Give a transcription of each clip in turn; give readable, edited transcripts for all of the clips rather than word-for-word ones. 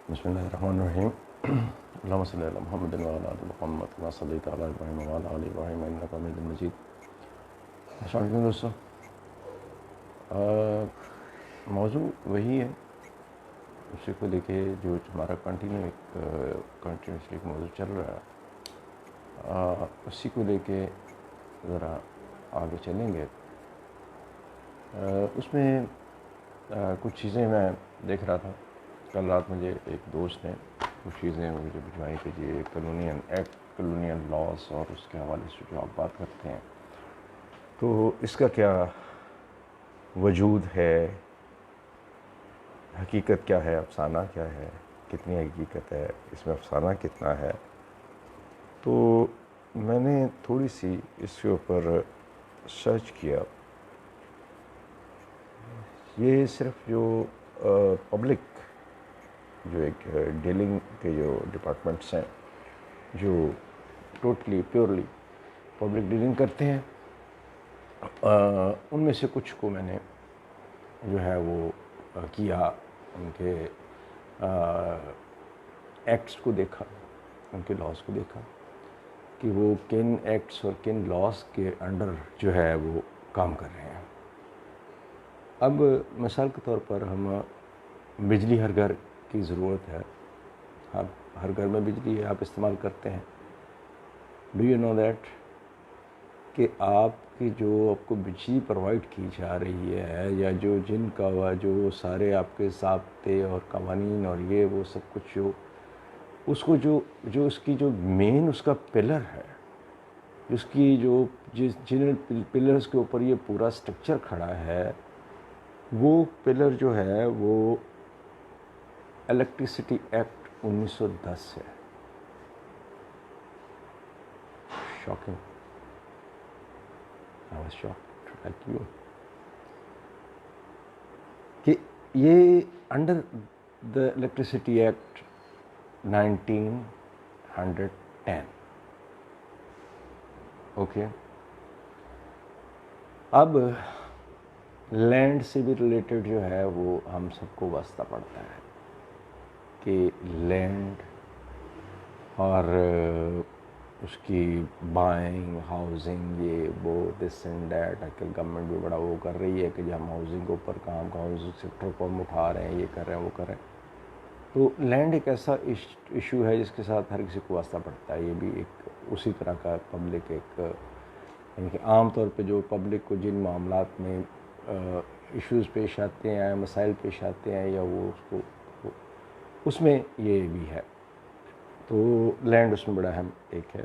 بسم اللہ الرحمن الرحیم اللہم صلی علی محمد وعلی آل محمد کما صلیت علی ابراہیم وعلی آل ابراہیم انک حمید مجید۔ السلام علیکم دوستو، موضوع وہی ہے اسی کو لے کے جو ہمارا کنٹینیوسلی ایک موضوع چل رہا ہے، اسی کو لے کے ذرا آگے چلیں گے۔ اس میں کچھ چیزیں میں دیکھ رہا تھا، کل رات مجھے ایک دوست نے کچھ چیزیں مجھے بھجوائی کہ یہ کالونین لاس اور اس کے حوالے سے جو آپ بات کرتے ہیں تو اس کا کیا وجود ہے، حقیقت کیا ہے، افسانہ کیا ہے، کتنی حقیقت ہے اس میں، افسانہ کتنا ہے۔ تو میں نے تھوڑی سی اس کے اوپر سرچ کیا۔ یہ صرف جو پبلک جو ایک ڈیلنگ کے جو ڈپارٹمنٹس ہیں جو ٹوٹلی پیورلی پبلک ڈیلنگ کرتے ہیں، ان میں سے کچھ کو میں نے جو ہے وہ کیا، ان کے ایکٹس کو دیکھا، ان کے لاس کو دیکھا کہ وہ کن ایکٹس اور کن لاس کے انڈر جو ہے وہ کام کر رہے ہیں۔ اب مثال کے طور پر ہم بجلی ہر گھر کی ضرورت ہے، ہر گھر میں بجلی ہے، آپ استعمال کرتے ہیں۔ ڈو یو نو دیٹ کہ آپ کی جو آپ کو بجلی پرووائڈ کی جا رہی ہے، یا جو جن کا جو سارے آپ کے ضابطے اور قوانین اور یہ وہ سب کچھ اس کو جو اس کی جو مین اس کا پلر ہے، اس کی جن پلرز کے اوپر یہ پورا سٹرکچر کھڑا ہے، وہ پلر جو ہے وہ الیکٹریسٹی ایکٹ 1910 ہے۔ Shocking, I was shocked like you کہ یہ under the electricity act 1910 okay. اب لینڈ سے بھی ریلیٹڈ جو ہے وہ ہم سب کو واسطہ پڑتا ہے کہ لینڈ اور اس کی بائنگ، ہاؤسنگ، یہ وہ دس اینڈ دیٹ۔ آج کل گورنمنٹ بھی بڑا وہ کر رہی ہے کہ جب ہم ہاؤسنگ کے اوپر ہاؤسنگ سیکٹر کو ہم اٹھا رہے ہیں، یہ کر رہے ہیں، وہ کر رہے ہیں۔ تو لینڈ ایک ایسا ایشو ہے جس کے ساتھ ہر کسی کو واسطہ پڑتا ہے۔ یہ بھی ایک اسی طرح کا پبلک ایک، یعنی کہ عام طور پہ جو پبلک کو جن معاملات میں ایشوز پیش آتے ہیں، مسائل پیش آتے ہیں، یا وہ اس میں یہ بھی ہے۔ تو لینڈ اس میں بڑا اہم ایک ہے۔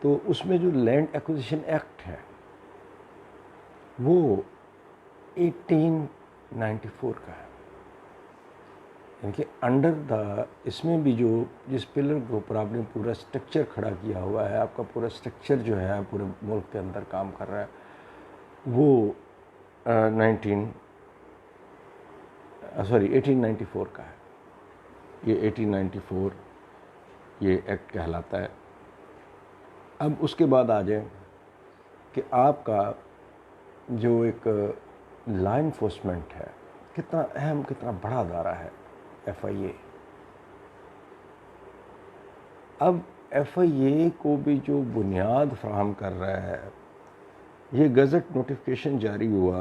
تو اس میں جو لینڈ ایکوزیشن ایکٹ ہے وہ 1894 کا ہے، یعنی کہ انڈر اس میں بھی جو جس پلر کے اوپر آپ نے پورا سٹرکچر کھڑا کیا ہوا ہے، آپ کا پورا سٹرکچر جو ہے پورے ملک کے اندر کام کر رہا ہے، وہ 1894 کا ہے۔ یہ 1894 یہ ایکٹ کہلاتا ہے۔ اب اس کے بعد آ جائیں کہ آپ کا جو ایک لا انفورسمنٹ ہے، کتنا اہم، کتنا بڑا ادارہ ہے FIA۔ اب FIA کو بھی جو بنیاد فراہم کر رہا ہے، یہ گزٹ نوٹیفیکیشن جاری ہوا،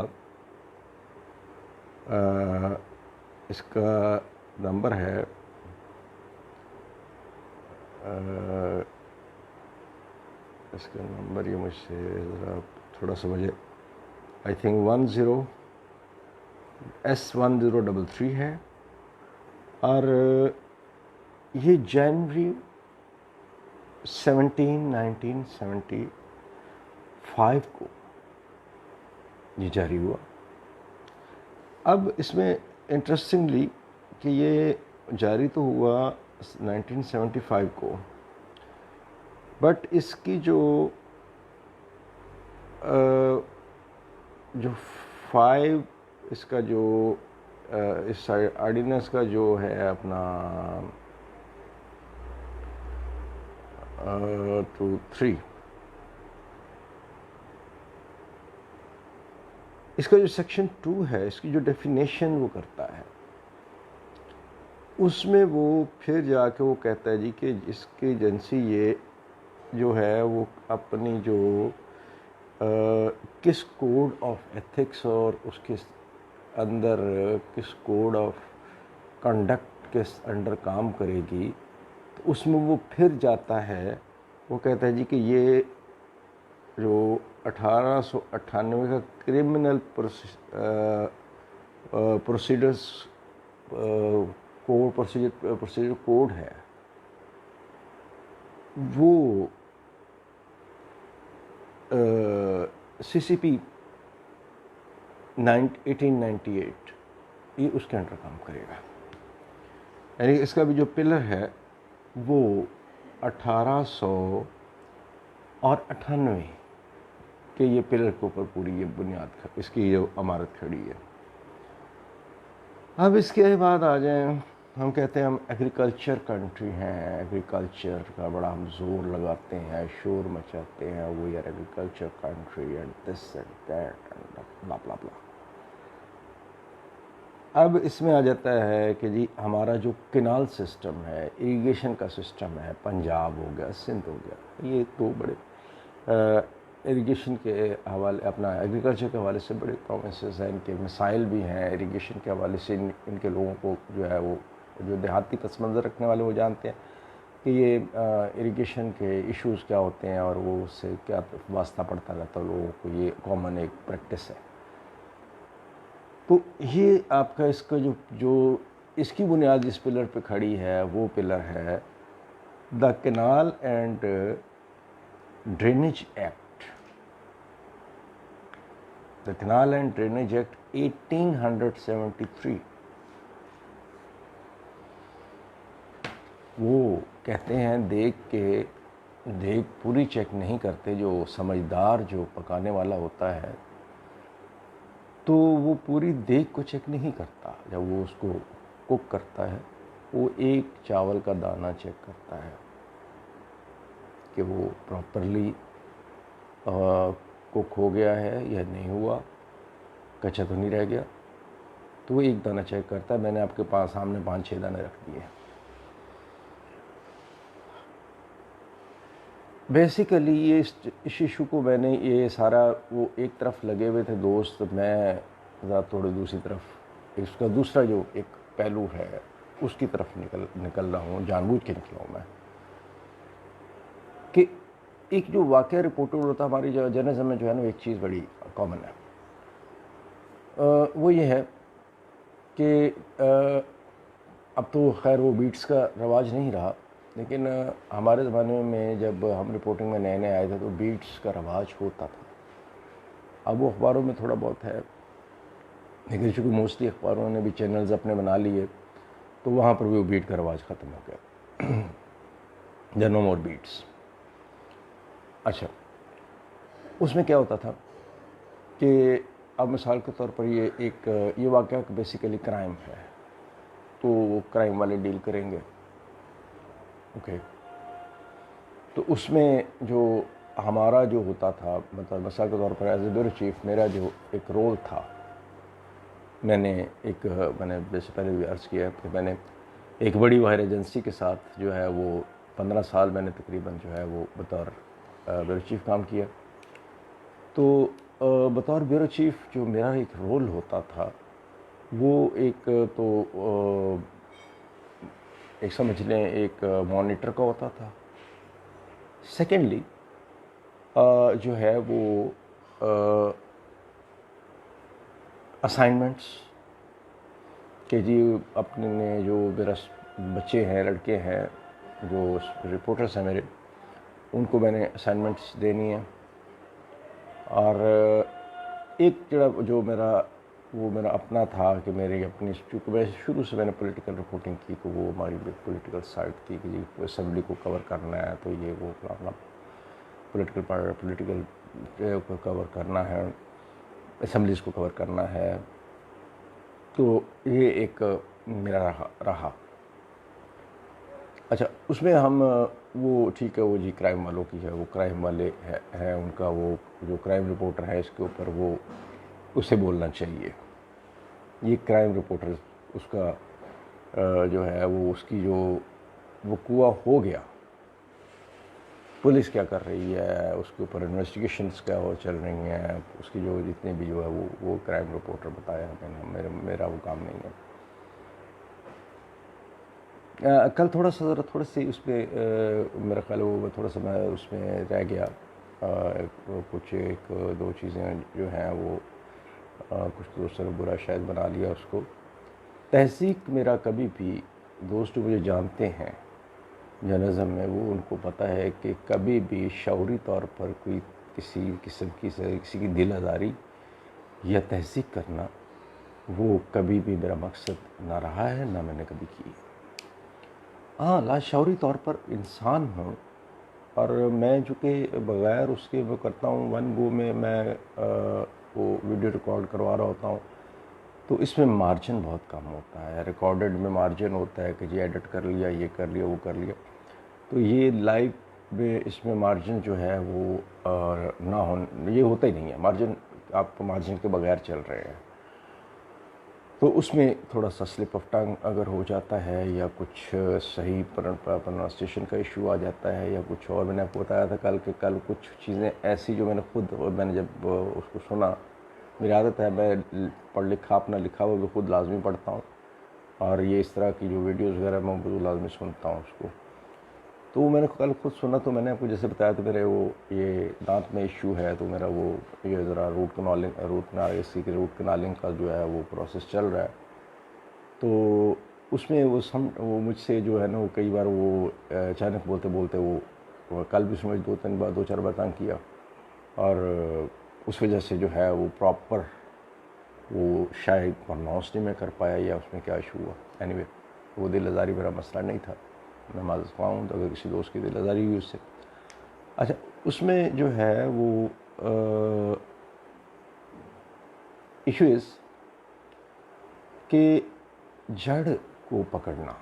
اس کا نمبر ہے اس کا نمبر یہ مجھ سے ذرا تھوڑا سا مجھے آئی تھنک 1033 ہے، اور یہ جنوری 1975 کو یہ جاری ہوا۔ اب اس میں انٹرسٹنگلی کہ یہ جاری تو ہوا 1975 کو، بٹ اس کی جو 5 اس کا جو اس آرڈیننس کا جو ہے اپنا 2-3، اس کا جو سیکشن 2 ہے، اس کی جو ڈیفینیشن وہ کرتا ہے اس میں وہ پھر جا کے وہ کہتا ہے جی کہ اس کی ایجنسی یہ جو ہے وہ اپنی جو کس کوڈ آف ایتھکس اور اس کے اندر کس کوڈ آف کنڈکٹ کے انڈر کام کرے گی، تو اس میں وہ پھر جاتا ہے، وہ کہتا ہے جی کہ یہ جو 1898 کا کرمنل پروسیڈرز پروسیجر کوڈ ہے، وہ سی سی پی 1898 یہ اس کے انڈر کام کرے گا. یعنی اس کا بھی جو پلر ہے وہ 1898 کہ یہ پلر کے اوپر پوری یہ بنیاد اس کی جو عمارت کھڑی ہے. اب اس کے بعد آ جائیں، ہم کہتے ہیں ہم ایگریکلچر کنٹری ہیں، ایگریکلچر کا بڑا ہم زور لگاتے ہیں، شور مچاتے ہیں، we are agriculture country and this and that and blah blah بلا. اب اس میں آ جاتا ہے کہ جی ہمارا جو کینال سسٹم ہے، اریگیشن کا سسٹم ہے، پنجاب ہو گیا، سندھ ہو گیا، یہ دو بڑے اریگیشن کے حوالے، اپنا ایگریکلچر کے حوالے سے بڑے پروونسز ہیں، ان کے مسائل بھی ہیں اریگیشن کے حوالے سے. ان کے لوگوں کو جو ہے وہ جو دیہاتی پس منظر رکھنے والے وہ جانتے ہیں کہ یہ اریگیشن کے ایشوز کیا ہوتے ہیں اور وہ اس سے کیا واسطہ پڑتا رہتا ہے لوگوں کو. یہ کامن ایک پریکٹس ہے. تو یہ آپ کا اس کا جو اس کی بنیاد جس پلر پہ کھڑی ہے وہ پلر ہے the canal and drainage act. The canal and drainage act 1873. وہ کہتے ہیں دیگ پوری چیک نہیں کرتے. جو سمجھدار جو پکانے والا ہوتا ہے تو وہ پوری دیگ کو چیک نہیں کرتا. جب وہ اس کو کوک کرتا ہے وہ ایک چاول کا دانہ چیک کرتا ہے کہ وہ پراپرلی کوک ہو گیا ہے یا نہیں ہوا، کچا تو نہیں رہ گیا. تو وہ ایک دانہ چیک کرتا ہے. میں نے آپ کے پاس سامنے 5-6 دانے رکھ دیے. بیسیکلی یہ اس ایشو کو میں نے یہ سارا وہ ایک طرف لگے ہوئے تھے دوست، میں ذرا تھوڑی دوسری طرف اس کا دوسرا جو ایک پہلو ہے اس کی طرف نکل رہا ہوں، جان بوجھ کے نکلا ہوں میں. کہ ایک جو واقعہ رپورٹڈ ہوتا ہے ہماری جرنلزم میں جو ہے نا، ایک چیز بڑی کامن ہے. وہ یہ ہے کہ اب تو خیر وہ بیٹس کا رواج نہیں رہا، لیکن ہمارے زمانے میں جب ہم رپورٹنگ میں نئے آئے تھے تو بیٹس کا رواج ہوتا تھا. اب وہ اخباروں میں تھوڑا بہت ہے، لیکن چونکہ موسٹلی اخباروں نے بھی چینلز اپنے بنا لیے تو وہاں پر بھی وہ بیٹ کا رواج ختم ہو گیا. دیر نو مور بیٹس. اچھا، اس میں کیا ہوتا تھا کہ اب مثال کے طور پر یہ واقعہ بیسیکلی کرائم ہے، تو وہ کرائم والے ڈیل کریں گے. اوکے، تو اس میں جو ہمارا جو ہوتا تھا، مطلب مثال کے طور پر ایز اے بیورو چیف میرا جو ایک رول تھا، میں نے سے پہلے بھی عرض کیا کہ میں نے ایک بڑی واحد ایجنسی کے ساتھ جو ہے وہ 15 سال میں نے تقریباً جو ہے وہ بطور بیورو چیف کام کیا. تو بطور بیورو چیف جو میرا ایک رول ہوتا تھا وہ ایک سمجھ لیں ایک مانیٹر کا ہوتا تھا. سیکنڈلی جو ہے وہ اسائنمنٹس کہ جی اپنے جو میرا بچے ہیں، لڑکے ہیں جو رپورٹرس ہیں میرے، ان کو میں نے اسائنمنٹس دینی ہیں. اور ایک جو میرا اپنا تھا کہ میری اپنی، چونکہ میں شروع سے میں نے پولیٹیکل رپورٹنگ کی تو وہ ہماری پولیٹیکل سائٹ تھی کہ جی اسمبلی کو کور کرنا ہے تو یہ وہ اپنا پولیٹیکل کو کور کرنا ہے، اسمبلیز کو کور کرنا ہے. تو یہ ایک میرا رہا. اچھا، اس میں ہم وہ ٹھیک ہے وہ جی کرائم والوں کی ہے، وہ کرائم والے ہیں، ان کا وہ جو کرائم رپورٹر ہے اس کے اوپر وہ اسے بولنا چاہیے. یہ کرائم رپورٹر اس کا جو ہے وہ اس کی جو وقوع ہو گیا، پولیس کیا کر رہی ہے، اس کے اوپر انویسٹیگیشنز کیا ہو چل رہی ہیں، اس کی جو جتنے بھی جو ہے وہ کرائم رپورٹر بتایا ہمیں، میرا وہ کام نہیں ہے۔ کل تھوڑا سا ذرا تھوڑا سی اس پہ میرا خیال ہے وہ تھوڑا سا میں اس میں رہ گیا، کچھ ایک دو چیزیں جو ہیں وہ کچھ دوستوں نے برا شاید بنا لیا اس کو۔ تہذیب میرا کبھی بھی، دوست جو مجھے جانتے ہیں جرنلزم میں، وہ ان کو پتہ ہے کہ کبھی بھی شعوری طور پر کوئی کسی قسم کی کسی کی دل آزاری یا تہذیب کرنا وہ کبھی بھی میرا مقصد نہ رہا ہے، نہ میں نے کبھی کی۔ ہاں، لاشعوری طور پر انسان ہوں، اور میں چونکہ بغیر اس کے وہ کرتا ہوں، ون گو میں وہ ویڈیو ریکارڈ کروا رہا ہوتا ہوں، تو اس میں مارجن بہت کم ہوتا ہے۔ ریکارڈڈ میں مارجن ہوتا ہے کہ جی ایڈٹ کر لیا، یہ کر لیا، وہ کر لیا، تو یہ لائیو میں اس میں مارجن جو ہے وہ نہ یہ ہوتا ہی نہیں ہے، مارجن آپ مارجن کے بغیر چل رہے ہیں، تو اس میں تھوڑا سا سلپ آف ٹنگ اگر ہو جاتا ہے، یا کچھ صحیح پروننسیشن کا ایشو آ جاتا ہے، یا کچھ اور۔ میں نے آپ کو بتایا تھا کل کہ کل کچھ چیزیں ایسی جو میں نے جب اس کو سنا، میری عادت ہے میں پڑھ لکھا اپنا لکھا ہوا بھی خود لازمی پڑھتا ہوں، اور یہ اس طرح کی جو ویڈیوز وغیرہ میں وہ لازمی سنتا ہوں اس کو، تو میں نے کل خود سنا، تو میں نے آپ کو جیسے بتایا تو میرے وہ یہ دانت میں ایشو ہے، تو میرا وہ یہ ذرا روٹ کنالنگ کا جو ہے وہ پروسیس چل رہا ہے، تو اس میں وہ مجھ سے جو ہے نا وہ کئی بار وہ اچانک بولتے بولتے وہ کل بھی سمجھ دو چار بار تنگ کیا، اور اس وجہ سے جو ہے وہ پراپر وہ شاید پرناؤنس نہیں میں کر پایا، یا اس میں کیا ایشو ہوا۔ اینی وے، وہ دل آزاری میرا مسئلہ نہیں تھا، میں معذرت خواہ ہوں تو اگر کسی دوست کی دل آزاری ہوئی اس سے۔ اچھا، اس میں جو ہے وہ ایشو از کہ جڑ کو پکڑنا۔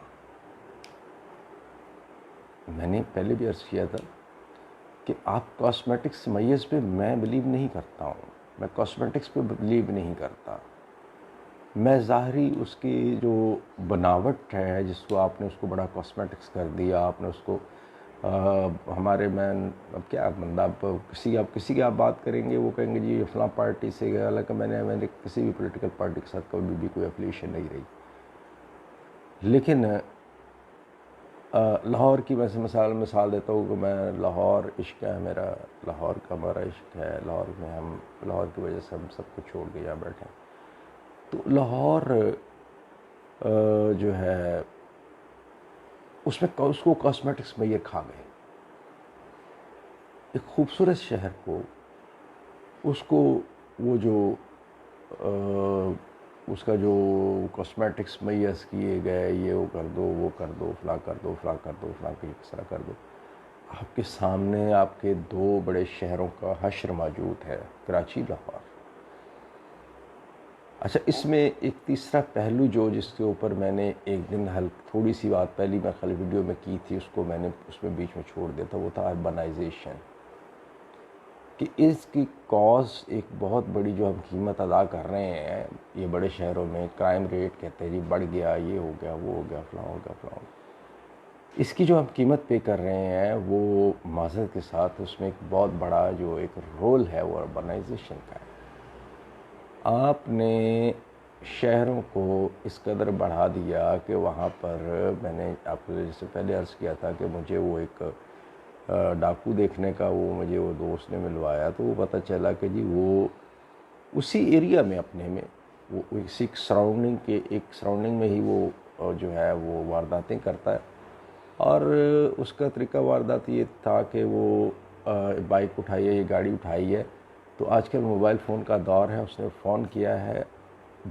میں نے پہلے بھی عرض کیا تھا کہ آپ کاسمیٹکس میز پہ میں بلیو نہیں کرتا ہوں، میں کاسمیٹکس پہ بلیو نہیں کرتا، میں ظاہری اس کی جو بناوٹ ہے جس کو آپ نے اس کو بڑا کاسمیٹکس کر دیا، آپ نے اس کو ہمارے میں اب کیا بندہ، آپ کسی کی آپ بات کریں گے وہ کہیں گے جی فلاں پارٹی سے گیا، حالانکہ میں نے کسی بھی پولیٹیکل پارٹی کے ساتھ کبھی بھی کوئی افیلیشن نہیں رہی، لیکن لاہور کی میں سے مثال دیتا ہوں کہ میں لاہور عشق ہے میرا، لاہور کا ہمارا عشق ہے، لاہور کی وجہ سے ہم سب کچھ چھوڑ کے یہاں بیٹھے ہیں، تو لاہور جو ہے اس کو کاسمیٹکس میں یہ کھا گئے، ایک خوبصورت شہر کو، اس کو وہ جو اس کا جو کاسمیٹکس میس کیے گئے، یہ وہ کر دو، وہ کر دو، فلاں کر دو، فلاں کر دو، فلاں کی کس طرح کر دو، آپ کے سامنے آپ کے دو بڑے شہروں کا حشر موجود ہے، کراچی، لاہور۔ اچھا، اس میں ایک تیسرا پہلو جو جس کے اوپر میں نے ایک دن تھوڑی سی بات پہلی میں خالی ویڈیو میں کی تھی، اس کو میں نے اس میں بیچ میں چھوڑ دیا تھا، وہ تھا اربنائزیشن، کہ اس کی کاز ایک بہت بڑی جو ہم قیمت ادا کر رہے ہیں یہ بڑے شہروں میں، کرائم ریٹ کہتے ہیں جی بڑھ گیا، یہ ہو گیا، وہ ہو گیا، فلاں ہو گیا، فلاں ہو گیا، اس کی جو ہم قیمت پے کر رہے ہیں وہ معذرت کے ساتھ اس میں ایک بہت بڑا جو ایک رول ہے وہ اربنائزیشن کا ہے۔ آپ نے شہروں کو اس قدر بڑھا دیا کہ وہاں پر میں نے آپ کو جیسے پہلے عرض کیا تھا کہ مجھے وہ ایک ڈاکو دیکھنے کا مجھے وہ دوست نے ملوایا، تو وہ پتہ چلا کہ جی وہ اسی ایریا میں اپنے میں وہ اسی سراؤنڈنگ میں ہی وہ جو ہے وہ وارداتیں کرتا ہے، اور اس کا طریقہ واردات یہ تھا کہ وہ بائک اٹھائی ہے، یہ گاڑی اٹھائی ہے، تو آج کل موبائل فون کا دور ہے، اس نے فون کیا ہے،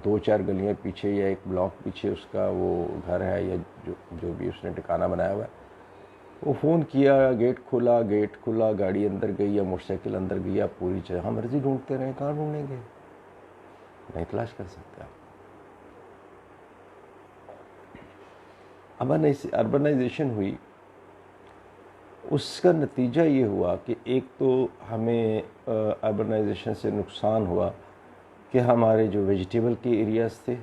2-4 گلیاں پیچھے یا ایک بلاک پیچھے اس کا وہ گھر ہے یا جو بھی اس نے ٹھکانہ بنایا ہوا ہے، وہ فون کیا، گیٹ کھلا، گاڑی اندر گئی یا موٹر سائیکل اندر گئی، آپ پوری جگہ مرضی ڈھونڈتے رہے، کہاں ڈھونڈیں گے، نہیں تلاش کر سکتے آپ۔ اربنائزیشن ہوئی، اس کا نتیجہ یہ ہوا کہ ایک تو ہمیں اربنائزیشن سے نقصان ہوا کہ ہمارے جو ویجیٹیبل کے ایریاز تھے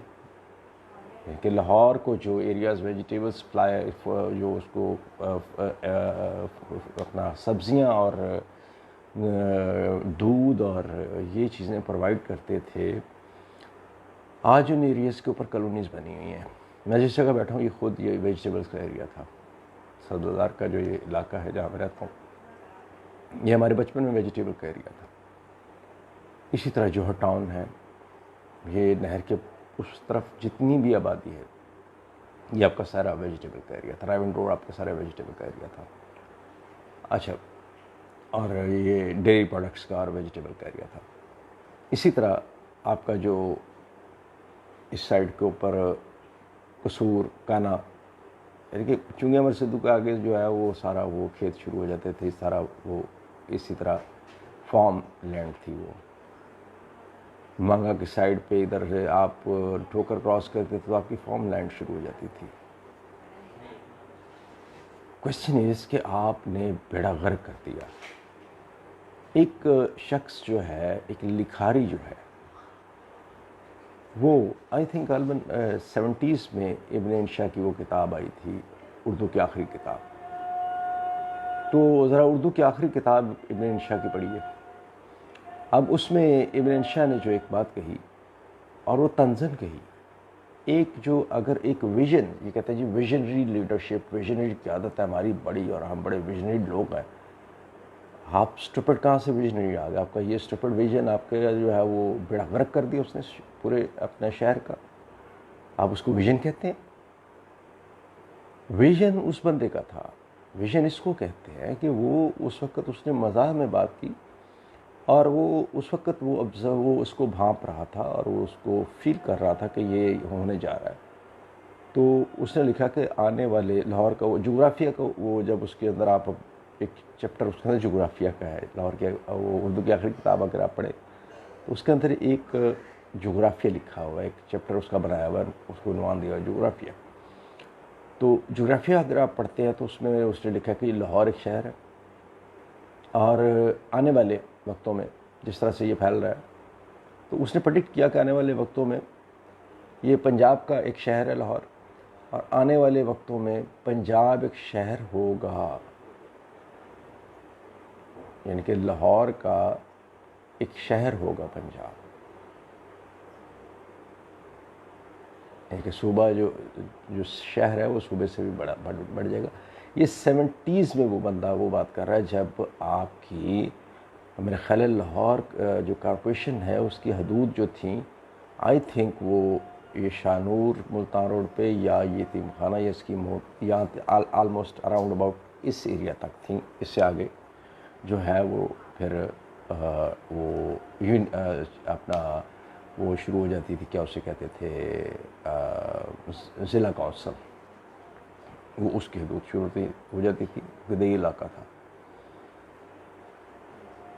کہ لاہور کو جو ایریاز ویجیٹیبل سپلائی جو اس کو اپنا سبزیاں اور دودھ اور یہ چیزیں پرووائڈ کرتے تھے، آج ان ایریاز کے اوپر کالونیز بنی ہوئی ہیں. میں جس جگہ بیٹھا ہوں یہ خود یہ ویجیٹیبلس کا ایریا تھا. سبزار کا جو یہ علاقہ ہے جہاں میں رہتا ہوں، یہ ہمارے بچپن میں ویجیٹیبل کا ایریا تھا. اسی طرح جوہر ٹاؤن ہے، یہ نہر کے اس طرف جتنی بھی آبادی ہے یہ آپ کا سارا ویجیٹیبل کا ایریا تھا. رائیون روڈ آپ کا سارا ویجیٹیبل کا ایریا تھا. اچھا، اور یہ ڈیری پروڈکٹس کا اور ویجیٹیبل کا ایریا تھا. اسی طرح آپ کا جو اس سائڈ کے اوپر قصور کانا، یعنی کہ چونگی امر سدھو کے آگے جو ہے وہ سارا وہ کھیت شروع ہو جاتے تھے، سارا وہ اسی طرح فارم لینڈ تھی. وہ مانگا کی سائڈ پہ ادھر سے آپ ٹھوکر کراس کرتے تھے تو آپ کی فارم لینڈ شروع ہو جاتی تھی. کوشچن از کہ آپ نے بیڑا غرق کر دیا. ایک شخص جو ہے، ایک لکھاری جو ہے، وہ آئی تھنک غالباً 70s میں ابن انشا کی وہ کتاب آئی تھی، اردو کی آخری کتاب. تو ذرا اردو کی آخری کتاب ابن انشا کی پڑھی ہے. اب اس میں ابن انشا نے جو ایک بات کہی اور وہ طنزاً کہی، ایک جو اگر ایک ویژن، یہ کہتے ہیں جی ویژنری لیڈرشپ، ویژنری قیادت ہے ہماری بڑی اور ہم بڑے ویژنری لوگ ہیں. آپ اسٹوپڈ کہاں سے ویژنری آ گیا؟ آپ کا یہ اسٹوپڈ ویژن آپ کے جو ہے وہ بیڑا غرق کر دیا اس نے پورے اپنے شہر کا. آپ اس کو ویژن کہتے ہیں؟ ویژن اس بندے کا تھا. ویژن اس کو کہتے ہیں کہ وہ اس وقت اس نے مزاح میں بات کی اور وہ اس وقت وہ اس کو بھانپ رہا تھا اور وہ اس کو فیل کر رہا تھا کہ یہ ہونے جا رہا ہے. تو اس نے لکھا کہ آنے والے لاہور کا وہ جغرافیہ کا، وہ جب اس کے اندر آپ ایک چیپٹر اس کے اندر جغرافیہ کا ہے، لاہور کے وہ اردو کی آخری کتاب اگر آپ پڑھیں تو اس کے اندر ایک جغرافیہ لکھا ہوا ہے، ایک چیپٹر اس کا بنایا ہوا ہے، اس کو عنوان دیا ہوا ہے جغرافیہ. تو جغرافیہ اگر آپ پڑھتے ہیں تو اس میں اس نے لکھا کہ لاہور ایک شہر ہے اور آنے والے وقتوں میں جس طرح سے یہ پھیل رہا ہے تو اس نے پریڈکٹ کیا کہ آنے والے وقتوں میں یہ پنجاب کا ایک شہر ہے لاہور، اور آنے والے وقتوں میں پنجاب ایک شہر ہوگا. یعنی کہ لاہور کا ایک شہر ہوگا پنجاب، یعنی کہ صوبہ جو شہر ہے وہ صوبے سے بھی بڑھ جائے گا. یہ 70s میں وہ بندہ وہ بات کر رہا ہے جب آپ کی میرے خیال ہے لاہور جو کارپوریشن ہے اس کی حدود جو تھیں، آئی تھنک وہ یہ شاہنور ملتان روڈ پہ یا یتیم خانہ یا اسکیم یا آلموسٹ اراؤنڈ اباؤٹ اس ایریا تک تھیں. اس سے آگے جو ہے وہ پھر وہ اپنا وہ شروع ہو جاتی تھی، کیا اسے کہتے تھے، ضلع کونسل، وہ اس کی حدود شروع ہو جاتی تھی، گدئی علاقہ تھا.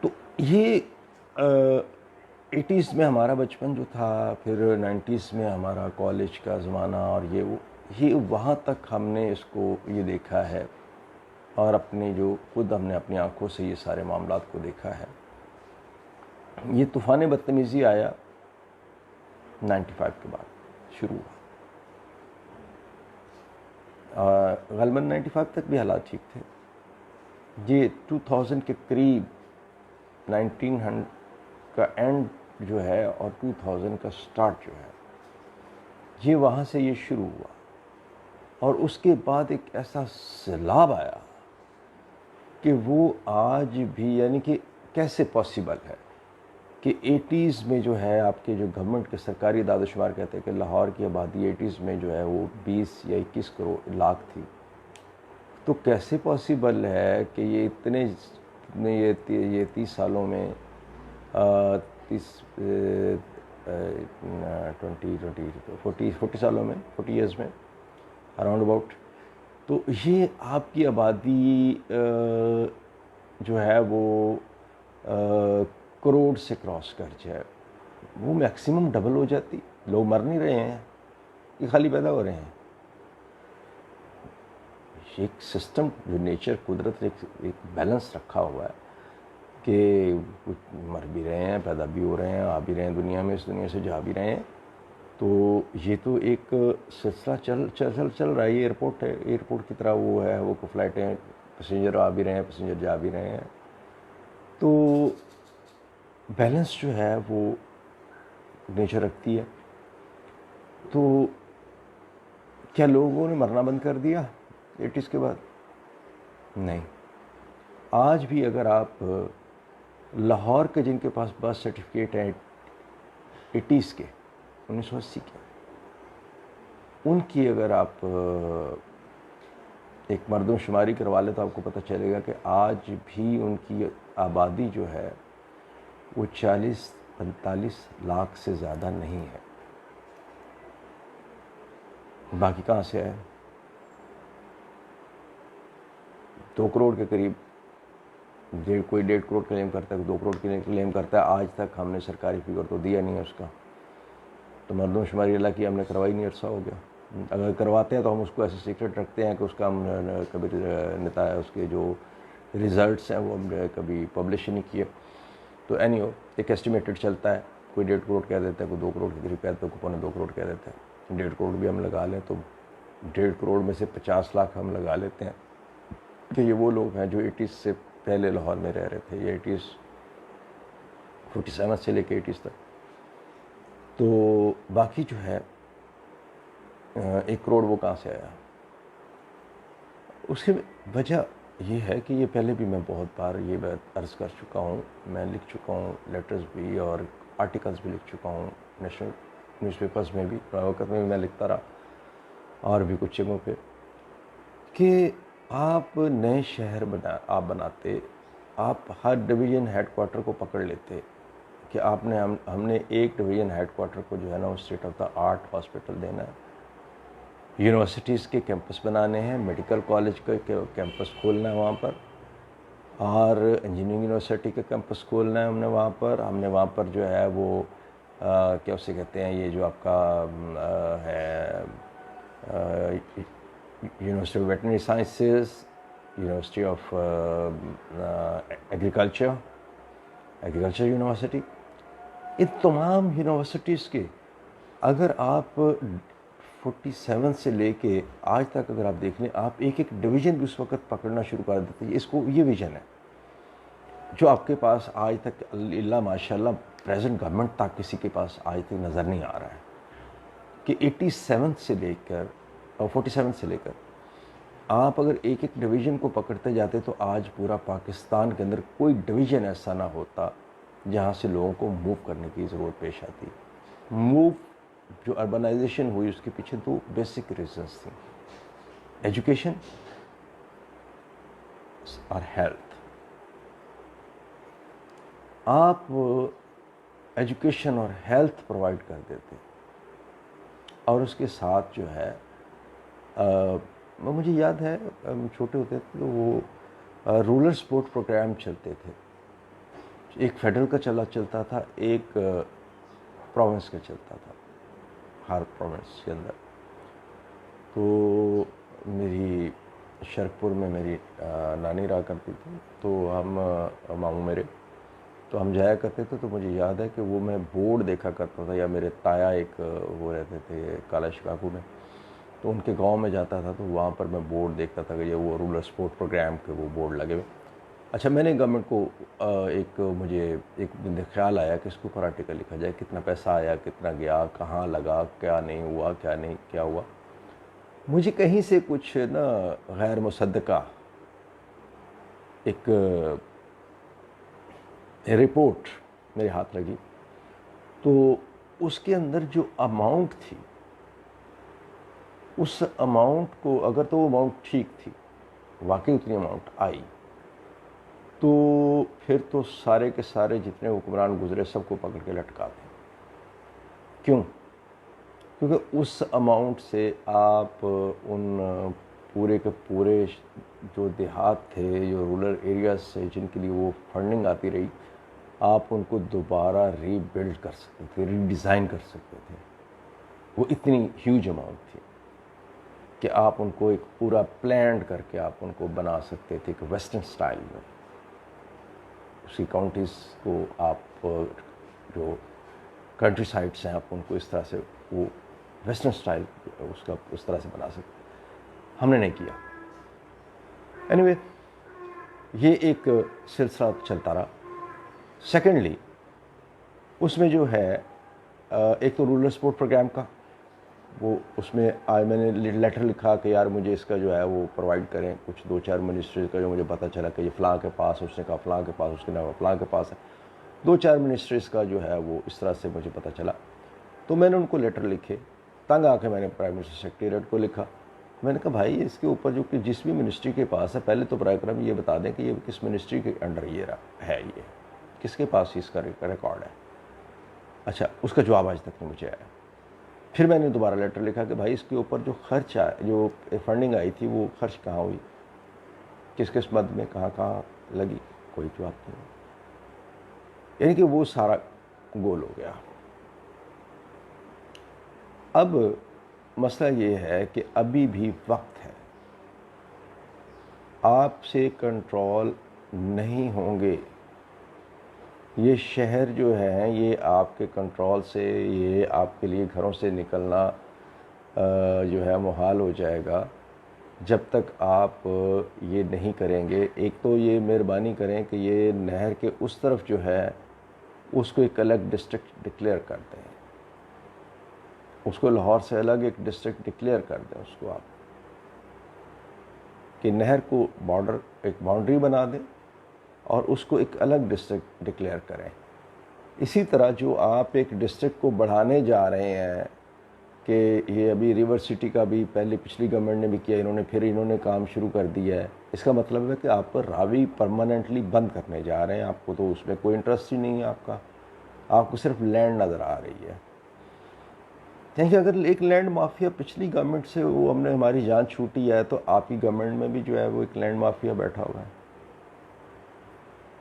تو یہ 80s میں ہمارا بچپن جو تھا، پھر 90s میں ہمارا کالج کا زمانہ، اور یہ وہاں تک ہم نے اس کو یہ دیکھا ہے اور اپنے جو خود ہم نے اپنی آنکھوں سے یہ سارے معاملات کو دیکھا ہے. یہ طوفان بدتمیزی آیا 95 کے بعد شروع ہوا، غالباً 95 تک بھی حالات ٹھیک تھے. یہ 2000 کے قریب 1900 کا اینڈ جو ہے اور 2000 کا سٹارٹ جو ہے، یہ وہاں سے یہ شروع ہوا. اور اس کے بعد ایک ایسا سیلاب آیا کہ وہ آج بھی، یعنی کہ کیسے پاسبل ہے کہ 80s میں جو ہے آپ کے جو گورنمنٹ کے سرکاری اعداد و شمار کہتے ہیں کہ لاہور کی آبادی 80s میں جو ہے وہ 20 یا 21 کروڑ لاکھ تھی. تو کیسے پاسبل ہے کہ یہ یہ 30 سالوں میں 40 سالوں میں 40 ایئرز میں اراؤنڈ اباؤٹ، تو یہ آپ کی آبادی جو ہے وہ کروڑ سے کراس کر جائے. وہ میکسیمم ڈبل ہو جاتی. لوگ مر نہیں رہے ہیں، یہ خالی پیدا ہو رہے ہیں. ایک سسٹم جو نیچر قدرت نے ایک بیلنس رکھا ہوا ہے کہ مر بھی رہے ہیں، پیدا بھی ہو رہے ہیں، آ بھی رہے ہیں دنیا میں، اس دنیا سے جا بھی رہے ہیں. تو یہ تو ایک سلسلہ چل رہا ہے. یہ ایئرپورٹ ہے, ایئرپورٹ کی طرح وہ ہے, وہ فلائٹیں پیسنجر آ بھی رہے ہیں, پیسنجر جا بھی رہے ہیں. تو بیلنس جو ہے وہ نیچر رکھتی ہے. تو کیا لوگوں نے مرنا بند کر دیا 80s کے بعد؟ نہیں. آج بھی اگر آپ لاہور کے جن کے پاس برتھ سرٹیفکیٹ ہے 80s کے, 1980 کے, ان کی اگر آپ ایک مردم شماری کروا لیں تو آپ کو پتہ چلے گا کہ آج بھی ان کی آبادی جو ہے وہ 40-45 لاکھ سے زیادہ نہیں ہے. باقی کہاں سے آئے؟ 2 کروڑ کے قریب, کوئی 1.5 کروڑ کلیم کرتا ہے, 2 کروڑ کلیم کرتا ہے. آج تک ہم نے سرکاری فگر تو دیا نہیں ہے اس کا. تو مردم شماری اللہ کی ہم نے کروائی نہیں, عرصہ ہو گیا. اگر کرواتے ہیں تو ہم اس کو ایسے سیکرٹ رکھتے ہیں کہ اس کا ہم کبھی اس کے جو ریزلٹس ہیں وہ ہم نے کبھی پبلش نہیں کیے. تو ایک ایسٹیمیٹڈ چلتا ہے, کوئی 1.5 کروڑ کہہ دیتا ہے, کوئی 2 کروڑ کے قریب کہتا ہے, کوئی 2 کروڑ کہہ دیتا ہے. 1.5 کروڑ بھی ہم لگا لیں تو 1.5 کروڑ میں سے 50 لاکھ ہم لگا لیتے ہیں کہ یہ وہ لوگ ہیں جو 80s سے پہلے لاہور میں رہ رہے تھے, یہ 47 سے لے کے 80s تک. تو باقی جو ہے 1 کروڑ وہ کہاں سے آیا؟ اس کی وجہ یہ ہے کہ یہ پہلے بھی میں بہت بار یہ بات عرض کر چکا ہوں, میں لکھ چکا ہوں لیٹرز بھی اور آرٹیکلز بھی لکھ چکا ہوں, نیشنل نیوز پیپرز میں بھی, وقت میں بھی میں لکھتا رہا, اور بھی کچھ جگہوں پہ, کہ آپ نئے شہر آپ بناتے, آپ ہر ڈویژن ہیڈ کوارٹر کو پکڑ لیتے کہ ہم نے ایک ڈویژن ہیڈ کوارٹر کو جو ہے نا state of the art hospital دینا ہے, یونیورسٹیز کے کیمپس بنانے ہیں, میڈیکل کالج کا کیمپس کھولنا ہے وہاں پر, اور انجینئرنگ یونیورسٹی کا کیمپس کھولنا ہے ہم نے وہاں پر جو ہے وہ کیا اسے کہتے ہیں, یہ جو آپ کا ہے university of veterinary sciences, university of agriculture university, ان تمام یونیورسٹیز کے اگر آپ 47 سے لے کے آج تک اگر آپ دیکھ لیں, آپ ایک ڈویژن بھی اس وقت پکڑنا شروع کر دیتے ہیں. یہ ویژن ہے جو آپ کے پاس آج تک اللہ ماشاء اللہ پریزنٹ گورنمنٹ تک کسی کے پاس آج تک نظر نہیں آ رہا ہے, کہ 87 سے لے کر اور 47 سے لے کر آپ اگر ایک ڈویژن کو پکڑتے جاتے تو آج پورا پاکستان کے اندر کوئی ڈویژن ایسا نہ ہوتا جہاں سے لوگوں کو موو کرنے کی ضرورت پیش آتی. جو اربنائزیشن ہوئی اس کے پیچھے 2 بیسک ریزنز تھیں, ایجوکیشن اور ہیلتھ. آپ ایجوکیشن اور ہیلتھ پرووائڈ کر دیتے, اور اس کے ساتھ جو ہے مجھے یاد ہے چھوٹے ہوتے تھے تو وہ رورل سپورٹ پروگرام چلتے تھے, ایک فیڈرل کا چلتا تھا, ایک پروونس کا چلتا تھا, ہر پروونس کے اندر. تو میری شرکپور میں میری نانی رہا کرتی تھی, تو ہم ماموں میرے, تو ہم جایا کرتے تھے. تو مجھے یاد ہے کہ وہ میں بورڈ دیکھا کرتا تھا, یا میرے تایا ایک وہ رہتے تھے کالا شکاگو میں, تو ان کے گاؤں میں جاتا تھا تو وہاں پر میں بورڈ دیکھتا تھا کہ یہ وہ رورل سپورٹ پروگرام کے وہ بورڈ لگے ہوئے. اچھا, میں نے گورنمنٹ کو مجھے ایک خیال آیا کہ اس کے اوپر آرٹیکل لکھا جائے, کتنا پیسہ آیا, کتنا گیا, کہاں لگا, کیا نہیں ہوا, کیا ہوا. مجھے کہیں سے کچھ نا غیر مصدقہ ایک رپورٹ میرے ہاتھ لگی. تو اس کے اندر جو اماؤنٹ تھی, اس اماؤنٹ کو اگر تو وہ اماؤنٹ ٹھیک تھی, واقعی اتنی اماؤنٹ آئی, تو پھر تو سارے کے سارے جتنے حکمران گزرے سب کو پکڑ کے لٹکا دیں. کیوں؟ کیونکہ اس اماؤنٹ سے آپ ان پورے کے پورے جو دیہات تھے, جو رورل ایریاز سے جن کے لیے وہ فنڈنگ آتی رہی, آپ ان کو دوبارہ ری بلڈ کر سکتے تھے, ری ڈیزائن کر سکتے تھے. وہ اتنی ہیوج اماؤنٹ تھی کہ آپ ان کو ایک پورا پلانڈ کر کے آپ ان کو بنا سکتے تھے کہ ویسٹرن سٹائل میں. اس کی کاؤنٹیز کو آپ جو کنٹری سائٹس ہیں آپ ان کو اس طرح سے وہ ویسٹرن اسٹائل اس کا اس طرح سے بنا سکتے. ہم نے نہیں کیا. اینی یہ ایک سلسلہ چلتا رہا. سیکنڈلی اس میں جو ہے ایک تو رورل سپورٹ پروگرام کا وہ اس میں میں نے لیٹر لکھا کہ یار مجھے اس کا جو ہے وہ پرووائڈ کریں. کچھ 2-4 منسٹریز کا جو مجھے پتہ چلا کہ یہ فلاں کے پاس, اس نے کہا فلاں کے پاس, اس کے نام فلاں کے پاس ہے. 2-4 منسٹریز کا جو ہے وہ اس طرح سے مجھے پتہ چلا. تو میں نے ان کو لیٹر لکھے. تنگ آ کے میں نے پرائم منسٹر سیکریٹریٹ کو لکھا. میں نے کہا بھائی اس کے اوپر جو کہ جس بھی منسٹری کے پاس ہے پہلے تو براہ کرم یہ بتا دیں کہ یہ کس منسٹری کے انڈر یہ ہے, یہ کس کے پاس اس کا ریکارڈ ہے. اچھا, اس کا جواب آج تک نہیں مجھے آیا. پھر میں نے دوبارہ لیٹر لکھا کہ بھائی اس کے اوپر جو خرچ جو فنڈنگ آئی تھی وہ خرچ کہاں ہوئی, کس مد میں کہاں کہاں لگی. کوئی جواب نہیں. یعنی کہ وہ سارا گول ہو گیا. اب مسئلہ یہ ہے کہ ابھی بھی وقت ہے. آپ سے کنٹرول نہیں ہوں گے. یہ شہر جو ہے یہ آپ کے کنٹرول سے, یہ آپ کے لیے گھروں سے نکلنا جو ہے محال ہو جائے گا جب تک آپ یہ نہیں کریں گے. ایک تو یہ مہربانی کریں کہ یہ نہر کے اس طرف جو ہے اس کو ایک الگ ڈسٹرکٹ ڈکلیئر کر دیں. اس کو لاہور سے الگ ایک ڈسٹرکٹ ڈکلیئر کر دیں اس کو آپ, کہ نہر کو بارڈر ایک باؤنڈری بنا دیں اور اس کو ایک الگ ڈسٹرکٹ ڈکلیئر کریں. اسی طرح جو آپ ایک ڈسٹرکٹ کو بڑھانے جا رہے ہیں کہ یہ ابھی ریور سٹی کا بھی پہلے پچھلی گورنمنٹ نے بھی کیا, انہوں نے کام شروع کر دیا ہے. اس کا مطلب ہے کہ آپ پر راوی پرماننٹلی بند کرنے جا رہے ہیں. آپ کو تو اس میں کوئی انٹرسٹ ہی نہیں ہے. آپ کو صرف لینڈ نظر آ رہی ہے. کیونکہ اگر ایک لینڈ مافیا پچھلی گورنمنٹ سے وہ ہم نے ہماری جان چھوٹی ہے تو آپ کی گورنمنٹ میں بھی جو ہے وہ ایک لینڈ مافیا بیٹھا ہوا ہے.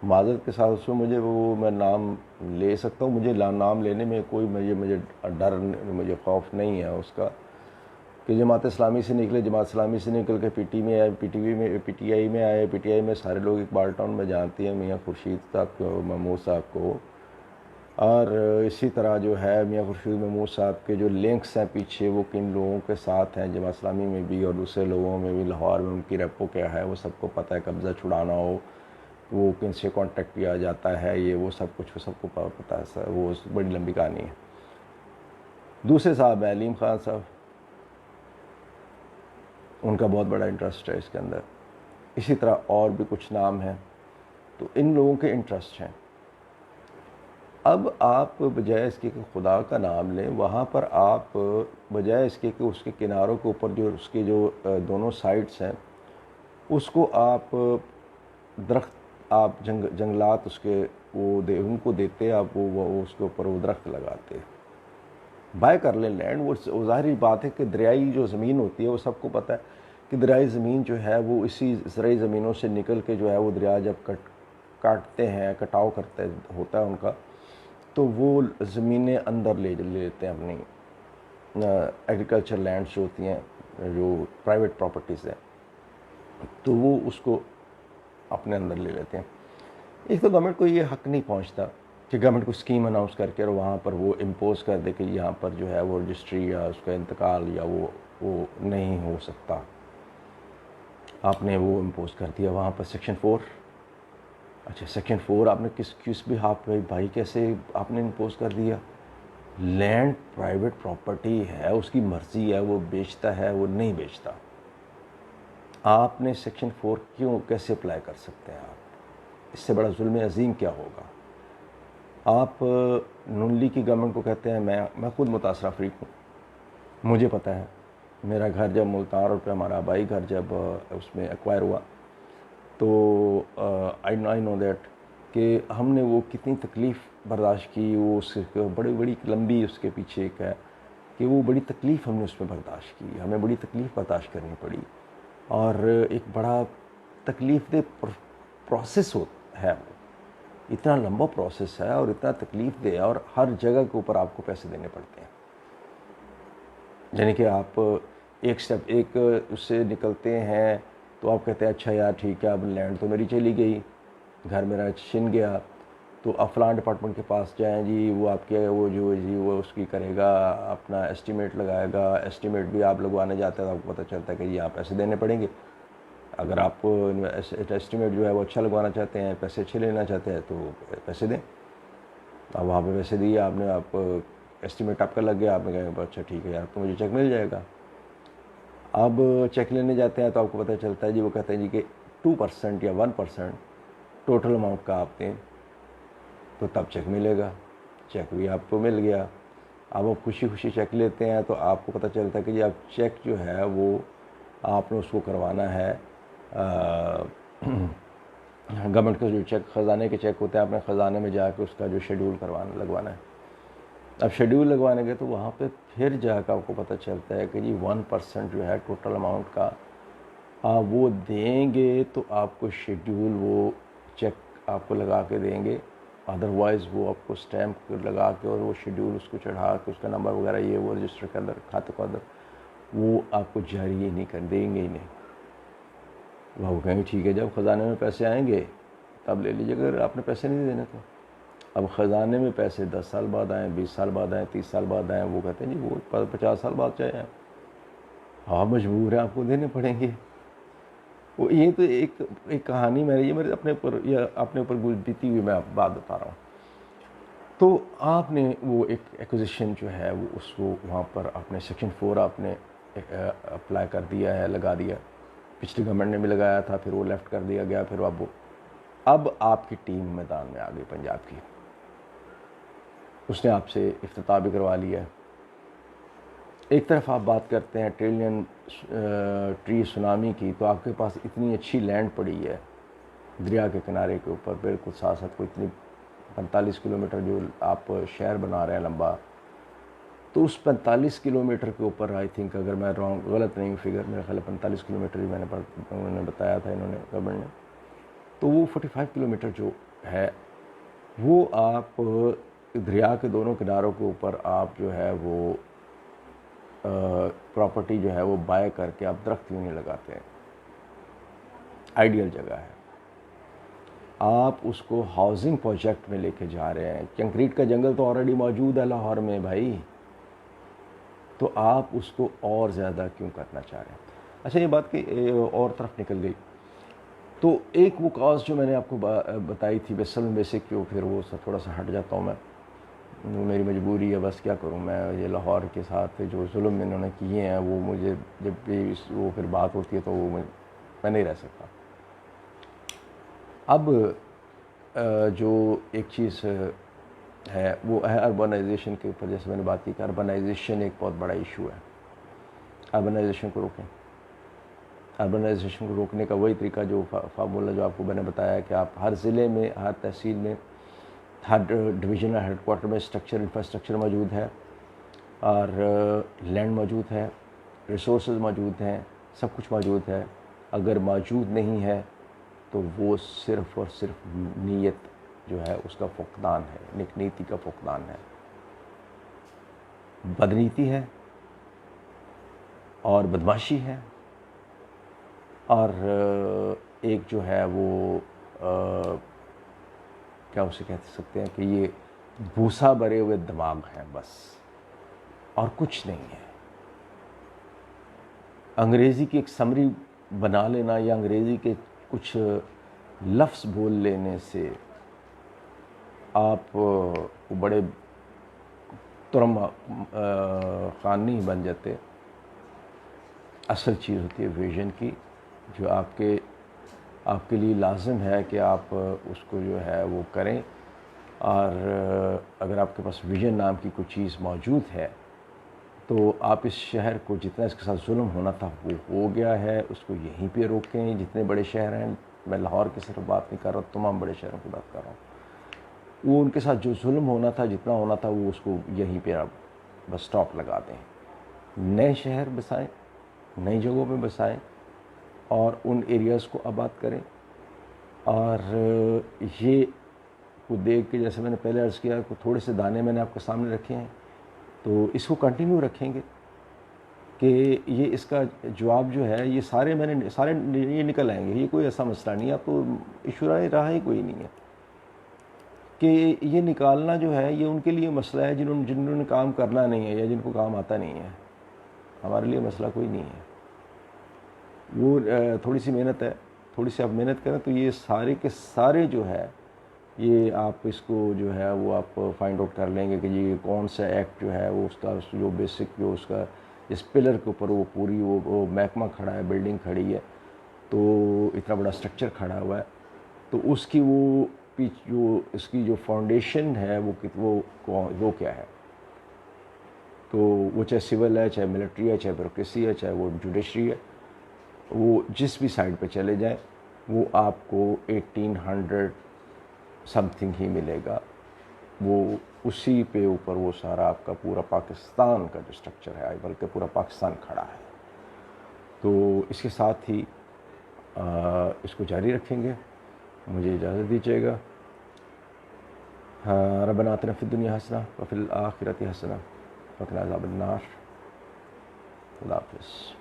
معذرت کے ساتھ اس میں میں نام لے سکتا ہوں. مجھے نام لینے میں کوئی مجھے ڈر, مجھے خوف نہیں ہے اس کا کہ جماعت اسلامی سے نکلے, جماعت اسلامی سے نکل کے پی ٹی میں آئے, پی ٹی آئی میں آئے. پی ٹی آئی میں سارے لوگ اقبال ٹاؤن میں جانتے ہیں میاں خورشید صاحب کو, محمود صاحب کو. اور اسی طرح جو ہے میاں خورشید محمود صاحب کے جو لنکس ہیں پیچھے وہ کن لوگوں کے ساتھ ہیں جماعت اسلامی میں بھی اور دوسرے لوگوں میں بھی. لاہور میں ان کی ریپو کیا ہے وہ سب کو پتہ ہے. قبضہ چھڑانا ہو وہ کن سے کانٹیکٹ کیا جاتا ہے, یہ وہ سب کچھ سب کو پتہ ہے سر. وہ بڑی لمبی کہانی ہے. دوسرے صاحب ہیں علیم خان صاحب, ان کا بہت بڑا انٹرسٹ ہے اس کے اندر. اسی طرح اور بھی کچھ نام ہیں. تو ان لوگوں کے انٹرسٹ ہیں. اب آپ بجائے اس کے کہ خدا کا نام لیں, وہاں پر آپ بجائے اس کے کہ اس کے کناروں کے اوپر جو اس کے جو دونوں سائڈس ہیں اس کو آپ درخت, آپ جنگلات اس کے وہ ان کو دیتے, آپ وہ اس کے اوپر وہ درخت لگاتے, بائے کر لیں لینڈ. وہ ظاہری بات ہے کہ دریائی جو زمین ہوتی ہے وہ سب کو پتہ ہے کہ دریائی زمین جو ہے وہ اسی زرعی زمینوں سے نکل کے جو ہے وہ دریا جب کاٹتے ہیں, کٹاؤ کرتے ہوتا ہے ان کا, تو وہ زمینیں اندر لے لیتے ہیں اپنی ایگریکلچر لینڈس جو ہوتی ہیں جو پرائیویٹ پراپرٹیز ہیں, تو وہ اس کو اپنے اندر لے لیتے ہیں. ایک تو گورنمنٹ کو یہ حق نہیں پہنچتا کہ گورنمنٹ کو اسکیم اناؤنس کر کے اور وہاں پر وہ امپوز کر دے کہ یہاں پر جو ہے وہ رجسٹری یا اس کا انتقال یا وہ نہیں ہو سکتا. آپ نے وہ امپوز کر دیا وہاں پر سیکشن 4. اچھا سیکشن 4 آپ نے کس بھی ہاتھ پہ بھائی کیسے آپ نے امپوز کر دیا؟ لینڈ پرائیویٹ پراپرٹی ہے, اس کی مرضی ہے, وہ بیچتا ہے وہ نہیں بیچتا. آپ نے سیکشن 4 کیسے اپلائی کر سکتے ہیں آپ؟ اس سے بڑا ظلم عظیم کیا ہوگا؟ آپ نون لیگ کی گورنمنٹ کو کہتے ہیں میں خود متاثرہ فریق ہوں, مجھے پتہ ہے میرا گھر جب ملتان روڈ پہ ہمارا آبائی گھر جب اس میں ایکوائر ہوا تو آئی نو دیٹ کہ ہم نے وہ کتنی تکلیف برداشت کی. وہ اس بڑی لمبی اس کے پیچھے ایک ہے کہ وہ بڑی تکلیف ہم نے اس میں برداشت کی, ہمیں بڑی تکلیف برداشت کرنی پڑی. اور ایک بڑا تکلیف دہ پروسیس ہے, وہ اتنا لمبا پروسیس ہے اور اتنا تکلیف دہ, اور ہر جگہ کے اوپر آپ کو پیسے دینے پڑتے ہیں. یعنی کہ آپ ایک سٹیپ ایک اس سے نکلتے ہیں تو آپ کہتے ہیں اچھا یار ٹھیک ہے اب لینڈ تو میری چلی گئی, گھر میرا چھن گیا, تو آپ فلاں ڈپارٹمنٹ کے پاس جائیں جی، وہ آپ کے وہ جو جی وہ اس کی کرے گا، اپنا ایسٹیمیٹ لگائے گا. ایسٹیمیٹ بھی آپ لگوانے جاتے ہیں تو آپ کو پتہ چلتا ہے کہ جی آپ پیسے دینے پڑیں گے. اگر آپ ایسٹیمیٹ جو ہے وہ اچھا لگوانا چاہتے ہیں، پیسے اچھے لینا چاہتے ہیں تو پیسے دیں. اب وہاں پہ پیسے دیے آپ نے، آپ ایسٹیمیٹ آپ کا لگ گیا، آپ نے کہا اچھا ٹھیک ہے یار تو مجھے چیک مل جائے گا. اب چیک لینے جاتے ہیں تو آپ کو پتہ چلتا ہے جی وہ کہتے ہیں جی کہ 2% یا 1% ٹوٹل اماؤنٹ کا آپ دیں تو تب چیک ملے گا. چیک بھی آپ کو مل گیا. اب آپ خوشی خوشی چیک لیتے ہیں تو آپ کو پتہ چلتا ہے کہ جی آپ چیک جو ہے وہ آپ نے اس کو کروانا ہے گورنمنٹ کا جو چیک خزانے کے چیک ہوتے ہیں، آپ نے خزانے میں جا کے اس کا جو شیڈول لگوانا ہے. اب شیڈول لگوانے گے تو وہاں پہ پھر جا کے آپ کو پتہ چلتا ہے کہ جی 1% جو ہے ٹوٹل اماؤنٹ کا آپ وہ دیں گے تو آپ کو شیڈول وہ چیک آپ کو لگا کے دیں گے. ادروائز وہ آپ کو اسٹیمپ لگا کے اور وہ شیڈول اس کو چڑھا کے اس کا نمبر وغیرہ یہ وہ رجسٹر کے اندر کھاتے کے اندر وہ آپ کو جاری ہی نہیں کر دیں گے ہی نہیں. وہ کہیں گے ٹھیک ہے جب خزانے میں پیسے آئیں گے تب لے لیجیے، اگر آپ نے پیسے نہیں دینے تو. اب خزانے میں پیسے 10 سال بعد آئیں، 20 سال بعد آئیں، 30 سال بعد آئیں، وہ کہتے ہیں جی وہ 50 سال بعد چاہے آئیں، آپ مجبور ہیں، آپ کو دینے پڑیں گے. وہ یہ تو ایک کہانی یہ میرے اپنے اوپر بیتی ہوئی میں آپ بات بتا رہا ہوں. تو آپ نے وہ ایک ایکوزیشن جو ہے وہ اس کو وہاں پر آپ نے سیکشن 4 آپ نے اپلائی کر دیا ہے، لگا دیا. پچھلی گورنمنٹ نے بھی لگایا تھا، پھر وہ لیفٹ کر دیا گیا. پھر اب آپ کی ٹیم میدان میں آ گئی پنجاب کی. اس نے آپ سے افتتاح بھی کروا لیا ہے. ایک طرف آپ بات کرتے ہیں ٹریلین ٹری سونامی کی، تو آپ کے پاس اتنی اچھی لینڈ پڑی ہے دریا کے کنارے کے اوپر بالکل ساتھ ساتھ کو اتنی 45 کلومیٹر جو آپ شہر بنا رہے ہیں لمبا، تو اس 45 کلومیٹر کے اوپر آئی تھنک اگر میں غلط نہیں فگر، میرا خیال ہے 45 کلومیٹر ہی انہوں نے بتایا تھا گورنمنٹ نے. تو وہ 45 کلومیٹر جو ہے وہ آپ دریا کے دونوں کناروں کے اوپر آپ جو ہے وہ پراپرٹی جو ہے وہ بائے کر کے آپ درخت کیوں نہیں لگاتے ہیں؟ آئیڈیل جگہ ہے. آپ اس کو ہاؤسنگ پروجیکٹ میں لے کے جا رہے ہیں. کنکریٹ کا جنگل تو آلریڈی موجود ہے لاہور میں بھائی، تو آپ اس کو اور زیادہ کیوں کرنا چاہ رہے ہیں؟ اچھا یہ بات کہ اور طرف نکل گئی. تو ایک وہ کاز جو میں نے آپ کو بتائی تھی بیسک جو پھر وہ تھوڑا سا ہٹ جاتا ہوں میں، میری مجبوری ہے، بس کیا کروں میں. یہ لاہور کے ساتھ جو ظلم انہوں نے کیے ہیں وہ مجھے جب بھی وہ پھر بات ہوتی ہے تو وہ میں نہیں رہ سکتا. اب جو ایک چیز ہے وہ ہے اربنائزیشن کے اوپر. جیسے میں نے بات کی کہ اربنائزیشن ایک بہت بڑا ایشو ہے. اربنائزیشن کو روکیں. اربنائزیشن کو روکنے کا وہی طریقہ جو فارمولہ جو آپ کو میں نے بتایا ہے کہ آپ ہر ضلع میں، ہر تحصیل میں، ہر ڈویژن ہیڈ کوارٹر میں انفراسٹرکچر موجود ہے اور لینڈ موجود ہے، ریسورسز موجود ہیں، سب کچھ موجود ہے. اگر موجود نہیں ہے تو وہ صرف اور صرف نیت جو ہے اس کا فقدان ہے، نیک نیتی کا فقدان ہے، بدنیتی ہے اور بدماشی ہے. اور ایک جو ہے وہ کیا اسے کہہ سکتے ہیں کہ یہ بھوسا بھرے ہوئے دماغ ہیں بس، اور کچھ نہیں ہے. انگریزی کی ایک سمری بنا لینا یا انگریزی کے کچھ لفظ بول لینے سے آپ بڑے ترم خان نہیں بن جاتے. اصل چیز ہوتی ہے ویژن کی، جو آپ کے لیے لازم ہے کہ آپ اس کو جو ہے وہ کریں. اور اگر آپ کے پاس ویژن نام کی کوئی چیز موجود ہے تو آپ اس شہر کو جتنا اس کے ساتھ ظلم ہونا تھا وہ ہو گیا ہے، اس کو یہیں پہ روکیں. جتنے بڑے شہر ہیں، میں لاہور کی صرف بات نہیں کر رہا، تمام بڑے شہروں کی بات کر رہا ہوں، وہ ان کے ساتھ جو ظلم ہونا تھا، جتنا ہونا تھا، وہ اس کو یہیں پہ آپ بس سٹاپ لگا دیں. نئے شہر بسائیں، نئی جگہوں پہ بسائیں اور ان ایریاز کو آباد کریں. اور یہ کو دیکھ کے جیسے میں نے پہلے عرض کیا کہ تھوڑے سے دانے میں نے آپ کے سامنے رکھے ہیں، تو اس کو کنٹینیو رکھیں گے کہ یہ اس کا جواب جو ہے یہ سارے یہ نکل آئیں گے. یہ کوئی ایسا مسئلہ نہیں ہے، آپ کو ایشو راہ ہی کوئی نہیں ہے کہ یہ نکالنا جو ہے یہ ان کے لیے مسئلہ ہے جنہوں نے کام کرنا نہیں ہے یا جن کو کام آتا نہیں ہے. ہمارے لیے مسئلہ کوئی نہیں ہے. وہ تھوڑی سی محنت ہے, تھوڑی سی آپ محنت کریں تو یہ سارے کے سارے جو ہے یہ آپ اس کو جو ہے وہ آپ فائنڈ آؤٹ کر لیں گے کہ یہ کون سا ایکٹ جو ہے وہ اس کا جو بیسک جو اس کا اس پلر کے اوپر وہ پوری وہ محکمہ کھڑا ہے, بلڈنگ کھڑی ہے, تو اتنا بڑا اسٹرکچر کھڑا ہوا ہے, تو اس کی وہ جو اس کی جو فاؤنڈیشن ہے وہ کیا ہے. تو وہ چاہے سول ہے, چاہے ملٹری ہے, چاہے بیوروکریسی ہے, چاہے وہ جوڈیشری ہے, وہ جس بھی سائڈ پہ چلے جائیں وہ آپ کو 1800 سم تھنگ ہی ملے گا. وہ اسی پہ اوپر وہ سارا آپ کا پورا پاکستان کا جو اسٹرکچر ہے, بلکہ پورا پاکستان کھڑا ہے. تو اس کے ساتھ ہی اس کو جاری رکھیں گے. مجھے اجازت دیجیے گا. ربنا آتنا فی الدنیا حسنہ وفی الآخرۃ حسنہ وقنا عذاب النار. اللہ حافظ.